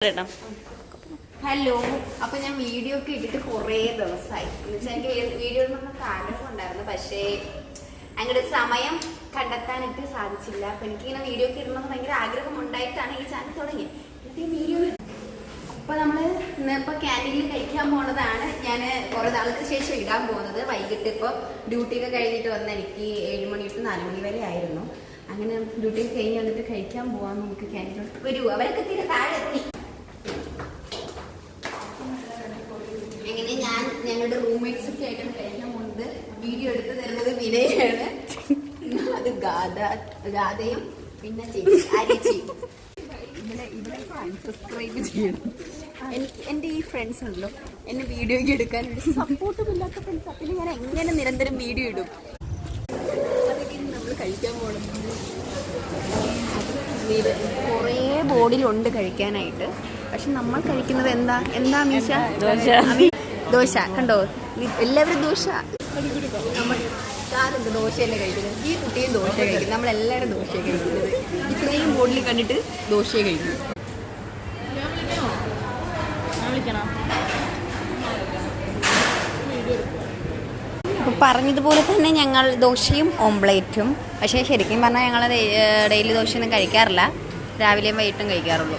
Hello, അപ്പൊ ഞാൻ video ഒക്കെ ഇട്ടിട്ട് കുറേ ദിവസമായി. എന്നുവെച്ചാൽ എനിക്ക് വീഡിയോ ഇടണമെന്നൊക്കെ ആഗ്രഹം ഉണ്ടായിരുന്നു, പക്ഷേ അങ്ങോട്ട് സമയം കണ്ടെത്താനായിട്ട് സാധിച്ചില്ല. അപ്പൊ എനിക്കിങ്ങനെ വീഡിയോ ഒക്കെ ഇടണമെന്ന് ഭയങ്കര ആഗ്രഹം ഉണ്ടായിട്ടാണ് ഈ ചാനൽ തുടങ്ങിയത്. എന്നിട്ട് ഈ വീഡിയോ അപ്പൊ നമ്മള് ഇന്നിപ്പോ ക്യാൻറ്റീനിൽ കഴിക്കാൻ പോണതാണ്. ഞാൻ കുറെ നാൾക്ക് ശേഷം ഇടാൻ പോകുന്നത്. വൈകിട്ട് ഇപ്പോൾ ഡ്യൂട്ടിയൊക്കെ കഴിഞ്ഞിട്ട് വന്ന് എനിക്ക് 7 മണി to 4 മണി വരെ ആയിരുന്നു. അങ്ങനെ ഡ്യൂട്ടി കഴിഞ്ഞ് വന്നിട്ട് കഴിക്കാൻ പോവാൻ നമുക്ക് ക്യാൻറ്റീനിലോട്ട് വരൂ. അവരൊക്കെ തീരെ താഴെ എത്തി. അങ്ങനെ ഞങ്ങളുടെ റൂംമേറ്റ്സ് ഒക്കെ ആയിട്ടാണ് കഴിക്കാൻ പോകുന്നത്. വീഡിയോ എടുത്ത് തരുന്നത് വിനയാണ്. അത് ഗാഥയും പിന്നെ ചേച്ചി അൺസബ്സ്ക്രൈബ് ചെയ്യണം. എൻ്റെ ഈ ഫ്രണ്ട്സ് ഉണ്ടല്ലോ, എന്നെ വീഡിയോയ്ക്ക് എടുക്കാൻ വേണ്ടി സപ്പോർട്ടും ഇല്ലാത്ത ഫ്രണ്ട്സ്. അപ്പം ഞാൻ എങ്ങനെ നിരന്തരം വീഡിയോ ഇടും. അതൊക്കെ നമ്മൾ കഴിക്കാൻ പോകണം. കുറേ ബോർഡിലുണ്ട് കഴിക്കാനായിട്ട്. പക്ഷെ നമ്മൾ കഴിക്കുന്നത് എന്താ മീശ? ദോശ. കണ്ടോ, എല്ലാവരും ദോശ. നമ്മൾ ആരെന്ത് ദോശയല്ലേ കഴിക്കുന്നത്? ഈ കുട്ടിയും ദോശ കഴിക്കുന്നത്. നമ്മളെല്ലാവരും ദോശ കഴിക്കുന്നത്. ഇത്രയും ബോർഡിൽ കണ്ടിട്ട് ദോശ കഴിക്കുന്നു. പറഞ്ഞതുപോലെ തന്നെ ഞങ്ങൾ ദോശയും ഓംപ്ലേറ്റും. പക്ഷേ ശരിക്കും പറഞ്ഞാൽ ഞങ്ങൾ ഡെയിലി ദോശയൊന്നും കഴിക്കാറില്ല. രാവിലെയും വൈകിട്ടും കഴിക്കാറുള്ളൂ.